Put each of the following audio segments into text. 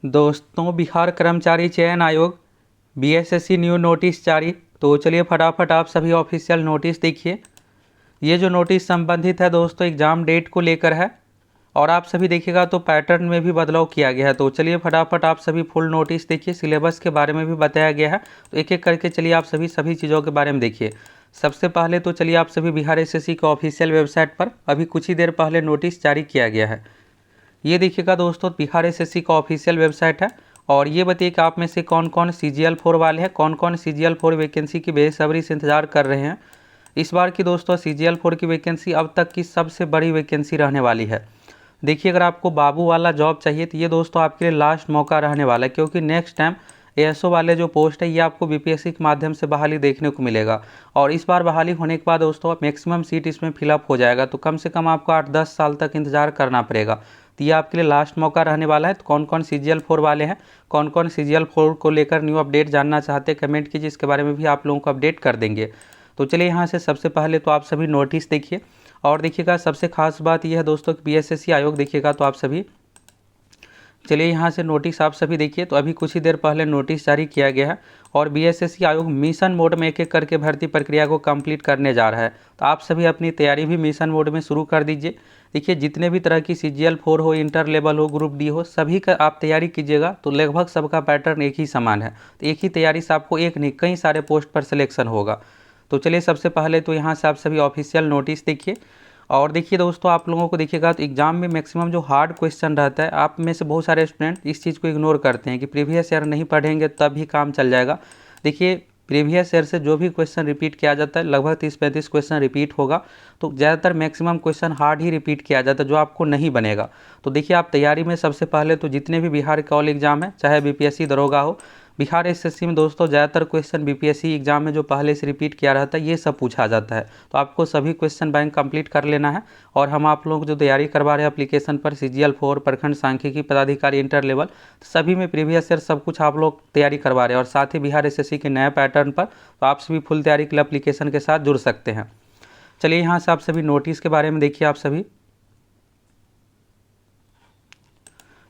दोस्तों, बिहार कर्मचारी चयन आयोग बीएसएससी न्यू नोटिस जारी। तो चलिए फटाफट आप सभी ऑफिशियल नोटिस देखिए। ये जो नोटिस संबंधित है दोस्तों एग्ज़ाम डेट को लेकर है, और आप सभी देखिएगा तो पैटर्न में भी बदलाव किया गया है। तो चलिए फटाफट आप सभी फुल नोटिस देखिए। सिलेबस के बारे में भी बताया गया है, तो एक एक करके चलिए आप सभी चीज़ों के बारे में देखिए। सबसे पहले तो चलिए आप सभी बिहार एसएससी के ऑफिशियल वेबसाइट पर अभी कुछ ही देर पहले नोटिस जारी किया गया है। ये देखिएगा दोस्तों बिहार एसएससी का ऑफिशियल वेबसाइट है, और ये बताइए कि आप में से कौन कौन CGL-4 वाले हैं, कौन कौन CGL-4 वैकेंसी की बेसब्री से इंतजार कर रहे हैं। इस बार की दोस्तों CGL-4 की वैकेंसी अब तक की सबसे बड़ी वैकेंसी रहने वाली है। देखिए, अगर आपको बाबू वाला जॉब चाहिए तो ये दोस्तों आपके लिए लास्ट मौका रहने वाला है, क्योंकि नेक्स्ट टाइम ASO वाले जो पोस्ट है ये आपको BPSC के माध्यम से बहाली देखने को मिलेगा। और इस बार बहाली होने के बाद दोस्तों मैक्सिमम सीट इसमें फिलअप हो जाएगा, तो कम से कम आपको 8-10 साल तक इंतजार करना पड़ेगा। तो ये आपके लिए लास्ट मौका रहने वाला है। तो कौन कौन CGL-4 वाले हैं, कौन कौन CGL-4 को लेकर न्यू अपडेट जानना चाहते हैं, कमेंट कीजिए, इसके बारे में भी आप लोगों को अपडेट कर देंगे। तो चलिए यहाँ से सबसे पहले तो आप सभी नोटिस देखिए, और देखिएगा सबसे खास बात यह है दोस्तों कि BSSC आयोग देखिएगा तो आप सभी चलिए यहाँ से नोटिस आप सभी देखिए। तो अभी कुछ ही देर पहले नोटिस जारी किया गया है, और BSSC आयोग मिशन मोड में एक एक करके भर्ती प्रक्रिया को कंप्लीट करने जा रहा है। तो आप सभी अपनी तैयारी भी मिशन मोड में शुरू कर दीजिए। देखिए, जितने भी तरह की CGL-4 हो, इंटर लेवल हो, ग्रुप डी हो, सभी का आप तैयारी कीजिएगा। तो लगभग सबका पैटर्न एक ही समान है, तो एक ही तैयारी से आपको एक नहीं कई सारे पोस्ट पर सिलेक्शन होगा। तो चलिए सबसे पहले तो यहाँ से आप सभी ऑफिशियल नोटिस देखिए। और देखिए दोस्तों, आप लोगों को देखिएगा तो एग्जाम में मैक्सिमम जो हार्ड क्वेश्चन रहता है, आप में से बहुत सारे स्टूडेंट इस चीज़ को इग्नोर करते हैं कि प्रीवियस ईयर नहीं पढ़ेंगे तब भी काम चल जाएगा। देखिए, प्रीवियस ईयर से जो भी क्वेश्चन रिपीट किया जाता है लगभग 30-35 क्वेश्चन रिपीट होगा। तो ज़्यादातर मैक्सिमम क्वेश्चन हार्ड ही रिपीट किया जाता है जो आपको नहीं बनेगा। तो देखिए, आप तैयारी में सबसे पहले तो जितने भी बिहार के ऑल एग्जाम है, चाहे BPSC दरोगा हो, बिहार एसएससी में दोस्तों ज़्यादातर क्वेश्चन BPSC एग्जाम में जो पहले से रिपीट किया रहता है ये सब पूछा जाता है। तो आपको सभी क्वेश्चन बैंक कंप्लीट कर लेना है। और हम आप लोगों को जो तैयारी करवा रहे हैं एप्लीकेशन पर CGL-4, प्रखंड सांख्यिकी पदाधिकारी, इंटर लेवल, सभी में प्रीवियस ईयर सब कुछ आप लोग तैयारी करवा रहे हैं, और साथ ही बिहार एसएससी के नए पैटर्न पर तो आप सभी फुल तैयारी के लिए एप्लीकेशन के साथ जुड़ सकते हैं। चलिए यहाँ से आप सभी नोटिस के बारे में देखिए। आप सभी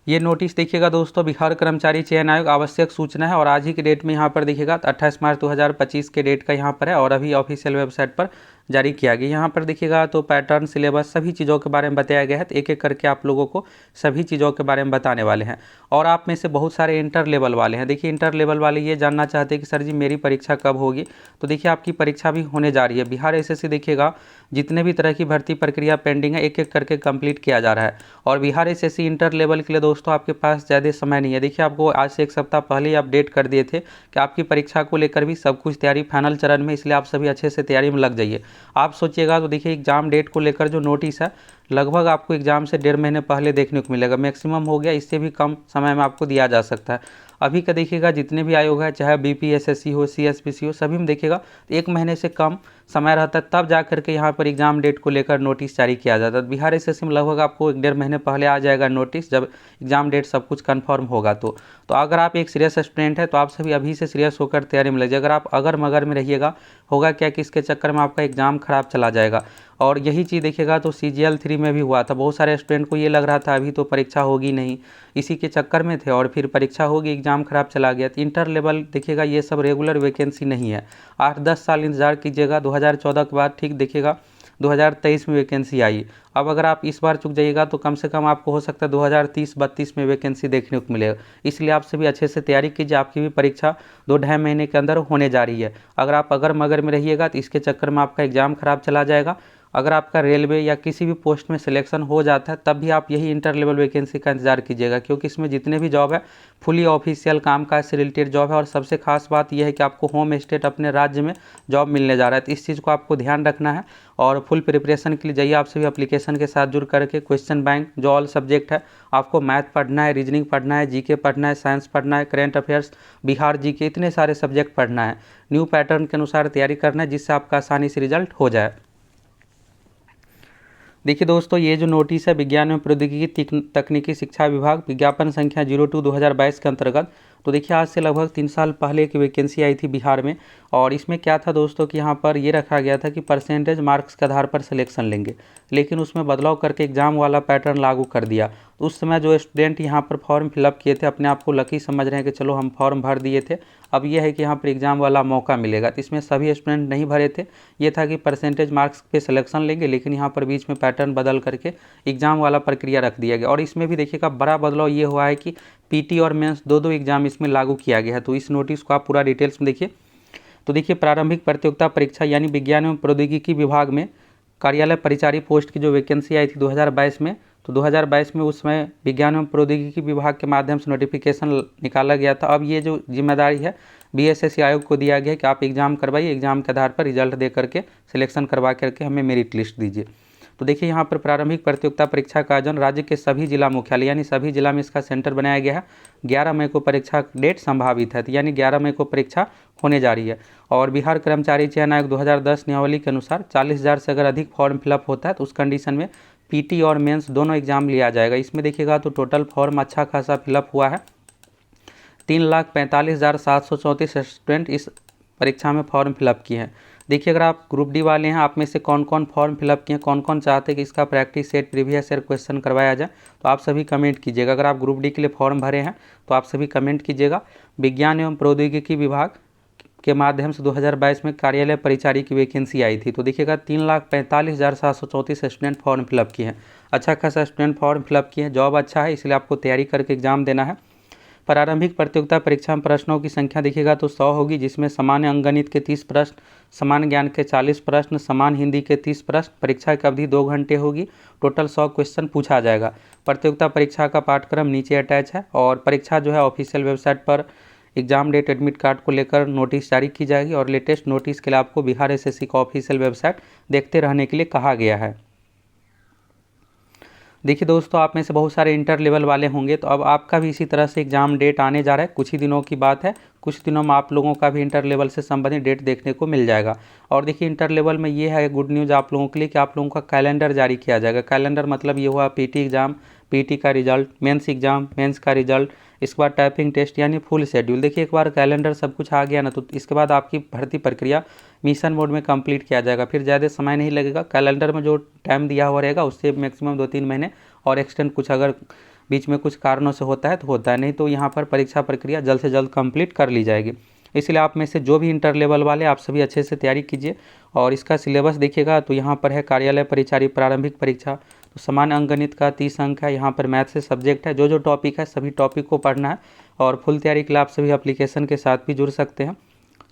ये नोटिस देखिएगा दोस्तों, बिहार कर्मचारी चयन आयोग आवश्यक सूचना है, और आज ही के डेट में यहाँ पर देखिएगा 28 मार्च 2025 के डेट का यहाँ पर है, और अभी ऑफिशियल वेबसाइट पर जारी किया गया। यहाँ पर देखिएगा तो पैटर्न, सिलेबस, सभी चीज़ों के बारे में बताया गया है। तो एक एक करके आप लोगों को सभी चीज़ों के बारे में बताने वाले हैं। और आप में से बहुत सारे इंटर लेवल वाले हैं। देखिए, इंटर लेवल वाले ये जानना चाहते हैं कि सर जी मेरी परीक्षा कब होगी। तो देखिए, आपकी परीक्षा भी होने जा रही है। बिहार एसएससी देखिएगा जितने भी तरह की भर्ती प्रक्रिया पेंडिंग है एक एक करके कंप्लीट किया जा रहा है। और बिहार एसएससी इंटर लेवल के लिए दोस्तों आपके पास ज़्यादा समय नहीं है। देखिए, आपको आज से एक सप्ताह पहले ही अपडेट कर दिए थे कि आपकी परीक्षा को लेकर भी सब कुछ तैयारी फाइनल चरण में, इसलिए आप सभी अच्छे से तैयारी में लग जाइए। आप सोचिएगा तो देखिए, एग्जाम डेट को लेकर जो नोटिस है लगभग आपको एग्जाम से 1.5 महीने पहले देखने को मिलेगा। मैक्सिमम हो गया, इससे भी कम समय में आपको दिया जा सकता है। अभी का देखिएगा जितने भी आयोग है, चाहे BPSSC हो, CSPC हो, सभी में देखिएगा 1 महीने से कम समय रहता है, तब जा करके यहाँ पर एग्जाम डेट को लेकर नोटिस जारी किया जाता है। बिहार एसएससी में लगभग आपको 1-1.5 महीने पहले आ जाएगा नोटिस, जब एग्जाम डेट सब कुछ कन्फर्म होगा। तो अगर आप एक सीरियस स्टूडेंट है तो आप सभी अभी से सीरियस होकर तैयारी में लगिए। अगर आप अगर मगर में रहिएगा, होगा क्या कि इसके चक्कर में आपका एग्जाम खराब चला जाएगा। और यही चीज़ देखिएगा तो CGL-3 में भी हुआ था। बहुत सारे स्टूडेंट को ये लग रहा था अभी तो परीक्षा होगी नहीं, इसी के चक्कर में थे, और फिर परीक्षा होगी, एग्जाम खराब चला गया। तो इंटर लेवल देखिएगा ये सब रेगुलर वैकेंसी नहीं है। 8-10 साल इंतजार कीजिएगा। 2014 के बाद ठीक देखिएगा 2023 में वैकेंसी आई। अब अगर आप इस बार चुक जाइएगा तो कम से कम आपको हो सकता है 2030-32 में वैकेंसी देखने को मिलेगा। इसलिए आप सभी अच्छे से तैयारी कीजिए। आपकी भी परीक्षा 2-2.5 महीने के अंदर होने जा रही है। अगर आप अगर मगर में रहिएगा तो इसके चक्कर में आपका एग्जाम खराब चला जाएगा। अगर आपका रेलवे या किसी भी पोस्ट में सिलेक्शन हो जाता है तब भी आप यही इंटर लेवल वैकेंसी का इंतजार कीजिएगा, क्योंकि इसमें जितने भी जॉब है फुली ऑफिशियल कामकाज से रिलेटेड जॉब है। और सबसे खास बात यह है कि आपको होम स्टेट अपने राज्य में जॉब मिलने जा रहा है। तो इस चीज़ को आपको ध्यान रखना है, और फुल प्रिपरेशन के लिए जाइए आप सभी एप्लीकेशन के साथ जुड़ करके। क्वेश्चन बैंक जो ऑल सब्जेक्ट है, आपको मैथ पढ़ना है, रीजनिंग पढ़ना है, जीके पढ़ना है, साइंस पढ़ना है, करेंट अफेयर्स, बिहार जीके, इतने सारे सब्जेक्ट पढ़ना है। न्यू पैटर्न के अनुसार तैयारी करना है, जिससे आपका आसानी से रिजल्ट हो जाए। देखिए दोस्तों, ये जो नोटिस है विज्ञान एवं प्रौद्योगिकी तकनीकी शिक्षा विभाग विज्ञापन संख्या 02/2022 के अंतर्गत। तो देखिए, आज से लगभग 3 साल पहले की वैकेंसी आई थी बिहार में, और इसमें क्या था दोस्तों कि यहाँ पर ये रखा गया था कि परसेंटेज मार्क्स के आधार पर सिलेक्शन लेंगे, लेकिन उसमें बदलाव करके एग्जाम वाला पैटर्न लागू कर दिया। तो उस समय जो स्टूडेंट यहाँ पर फॉर्म फिलअप किए थे अपने आप को लकी समझ रहे हैं कि चलो हम फॉर्म भर दिए थे, अब ये है कि यहाँ पर एग्ज़ाम वाला मौका मिलेगा। तो इसमें सभी स्टूडेंट नहीं भरे थे, ये था कि परसेंटेज मार्क्स पे सिलेक्शन लेंगे, लेकिन यहाँ पर बीच में पैटर्न बदल करके एग्ज़ाम वाला प्रक्रिया रख दिया गया। और इसमें भी देखिएगा बड़ा बदलाव ये हुआ है कि पीटी और मेंस दो एग्ज़ाम इसमें लागू किया गया है। तो इस नोटिस को आप पूरा डिटेल्स में देखिए। तो देखिए, प्रारंभिक प्रतियोगिता परीक्षा यानी विज्ञान एवं प्रौद्योगिकी विभाग में कार्यालय परिचारी पोस्ट की जो वैकेंसी आई थी 2022 में, तो 2022 में उस समय विज्ञान एवं प्रौद्योगिकी विभाग के माध्यम से नोटिफिकेशन निकाला गया था। अब ये जो जिम्मेदारी है बीएसएससी आयोग को दिया गया है कि आप एग्ज़ाम करवाइए, एग्ज़ाम के आधार पर रिजल्ट दे करके सिलेक्शन करवा करके हमें मेरिट लिस्ट दीजिए। तो देखिए, यहाँ पर प्रारंभिक प्रतियोगिता परीक्षा का आयोजन राज्य के सभी जिला मुख्यालय यानी सभी जिला में इसका सेंटर बनाया गया है। 11 मई को परीक्षा डेट संभावित है, यानी 11 मई को परीक्षा होने जा रही है। और बिहार कर्मचारी चयन आयोग 2010 नियमावली के अनुसार 40,000 से अगर अधिक फॉर्म फिलअप होता है तो उस कंडीशन में पीटी और मेंस दोनों एग्जाम लिया जाएगा। इसमें देखिएगा तो टोटल फॉर्म अच्छा खासा फिलअप हुआ है। 3,45,734 स्टूडेंट इस परीक्षा में फॉर्म फिलअप किए हैं। देखिए, अगर आप ग्रुप डी वाले हैं, आप में से कौन कौन फॉर्म फिलअप किए हैं, कौन कौन चाहते हैं कि इसका practice set previous year question करवाया जाए, तो आप सभी कमेंट कीजिएगा। अगर आप ग्रुप डी के लिए फॉर्म भरे हैं तो आप सभी कमेंट कीजिएगा। विज्ञान एवं प्रौद्योगिकी विभाग के माध्यम से 2022 में कार्यालय परिचारी की वैकेंसी आई थी। तो देखिएगा 3,45,734 स्टूडेंट फॉर्म फिलअप किए हैं। अच्छा खासा स्टूडेंट फॉर्म फिलअप किए हैं, जॉब अच्छा है, इसलिए आपको तैयारी करके एग्जाम देना है। प्रारंभिक प्रतियोगिता परीक्षा में प्रश्नों की संख्या देखिएगा तो 100 होगी, जिसमें सामान्य अंकगणित के 30 प्रश्न, सामान्य ज्ञान के 40 प्रश्न, सामान्य हिंदी के 30 प्रश्न। परीक्षा की अवधि 2 घंटे होगी। टोटल 100 क्वेश्चन पूछा जाएगा। प्रतियोगिता परीक्षा का पाठ्यक्रम नीचे अटैच है और परीक्षा जो है ऑफिशियल वेबसाइट पर एग्जाम डेट एडमिट कार्ड को लेकर नोटिस जारी की जाएगी। और लेटेस्ट नोटिस के लिए आपको बिहार एसएससी का ऑफिशियल वेबसाइट देखते रहने के लिए कहा गया है। देखिए दोस्तों, आप में से बहुत सारे इंटर लेवल वाले होंगे, तो अब आपका भी इसी तरह से एग्जाम डेट आने जा रहा है। कुछ ही दिनों की बात है, कुछ दिनों में आप लोगों का भी इंटर लेवल से संबंधित डेट देखने को मिल जाएगा। और देखिए, इंटर लेवल में ये है गुड न्यूज़ आप लोगों के लिए कि आप लोगों का कैलेंडर जारी किया जाएगा। कैलेंडर मतलब ये हुआ पीटी एग्जाम, पीटी का रिजल्ट, मेंस एग्जाम, मेंस का रिजल्ट, इसके बाद टाइपिंग टेस्ट, यानी फुल शेड्यूल। देखिए, एक बार कैलेंडर सब कुछ आ गया ना, तो इसके बाद आपकी भर्ती प्रक्रिया मिशन मोड में कंप्लीट किया जाएगा। फिर ज़्यादा समय नहीं लगेगा। कैलेंडर में जो टाइम दिया हुआ रहेगा उससे मैक्सिमम 2-3 महीने और एक्सटेंड कुछ अगर बीच में कुछ कारणों से होता है तो होता है, नहीं तो यहाँ पर परीक्षा प्रक्रिया जल्द से जल्द कंप्लीट कर ली जाएगी। इसलिए आप में से जो भी इंटर लेवल वाले आप सभी अच्छे से तैयारी कीजिए। और इसका सिलेबस देखिएगा तो यहाँ पर है कार्यालय परिचारी प्रारंभिक परीक्षा, तो सामान्य अंकगणित का 30 अंक है। यहाँ पर मैथ से सब्जेक्ट है, जो टॉपिक है सभी टॉपिक को पढ़ना है। और फुल तैयारी के लिए आप सभी एप्लीकेशन के साथ भी जुड़ सकते हैं।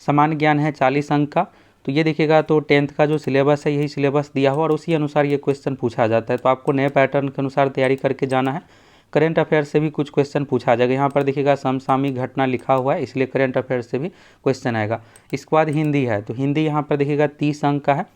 सामान्य ज्ञान है 40 अंक का। तो ये देखिएगा तो 10th का जो सिलेबस है यही सिलेबस दिया हुआ और उसी अनुसार ये क्वेश्चन पूछा जाता है। तो आपको नए पैटर्न के अनुसार तैयारी करके जाना है। करंट अफेयर से भी कुछ क्वेश्चन पूछा जाएगा। यहाँ पर देखिएगा समसामयिक घटना लिखा हुआ है, इसलिए करंट अफेयर से भी क्वेश्चन आएगा। इसके बाद हिंदी है, तो हिंदी यहाँ पर देखिएगा 30 अंक का है।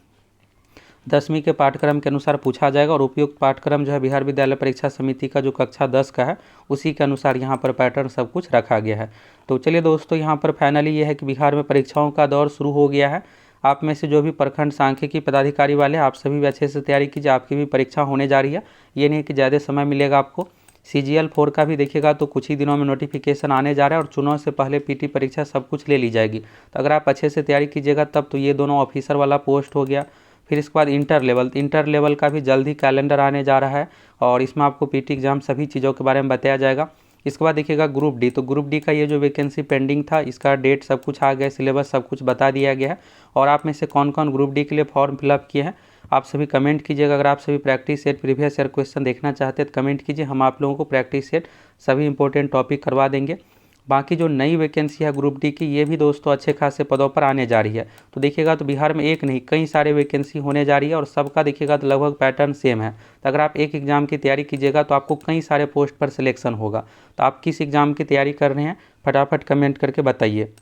10वीं के पाठ्यक्रम के अनुसार पूछा जाएगा और उपयुक्त पाठ्यक्रम जो है बिहार विद्यालय परीक्षा समिति का जो कक्षा 10 का है उसी के अनुसार यहाँ पर पैटर्न सब कुछ रखा गया है। तो चलिए दोस्तों, यहाँ पर फाइनली ये है कि बिहार में परीक्षाओं का दौर शुरू हो गया है। आप में से जो भी प्रखंड सांख्यिकी पदाधिकारी वाले आप सभी भी अच्छे से तैयारी कीजिए। आपकी भी परीक्षा होने जा रही है, ये नहीं कि ज़्यादा समय मिलेगा आपको। CGL 4 का भी देखिएगा तो कुछ ही दिनों में नोटिफिकेशन आने जा रहा है और चुनाव से पहले पीटी परीक्षा सब कुछ ले ली जाएगी। तो अगर आप अच्छे से तैयारी कीजिएगा तब तो ये दोनों ऑफिसर वाला पोस्ट हो गया। फिर इसके बाद इंटर लेवल का भी जल्द ही कैलेंडर आने जा रहा है और इसमें आपको पीटी एग्जाम सभी चीज़ों के बारे में बताया जाएगा। इसके बाद देखिएगा ग्रुप डी, तो ग्रुप डी का ये जो वैकेंसी पेंडिंग था इसका डेट सब कुछ आ गया, सिलेबस सब कुछ बता दिया गया है। और आप में से कौन कौन ग्रुप डी के लिए फॉर्म फिलअप किए हैं आप सभी कमेंट कीजिएगा। अगर आप सभी practice set previous year question देखना चाहते हैं तो कमेंट कीजिए, हम आप लोगों को प्रैक्टिस सेट सभी इंपॉर्टेंट टॉपिक करवा देंगे। बाकी जो नई वैकेंसी है ग्रुप डी की, ये भी दोस्तों अच्छे खासे पदों पर आने जा रही है। तो देखिएगा तो बिहार में एक नहीं कई सारे वैकेंसी होने जा रही है और सबका देखिएगा तो लगभग पैटर्न सेम है। तो अगर आप एक एग्ज़ाम की तैयारी कीजिएगा तो आपको कई सारे पोस्ट पर सिलेक्शन होगा। तो आप किस एग्ज़ाम की तैयारी कर रहे हैं फटाफट कमेंट करके बताइए।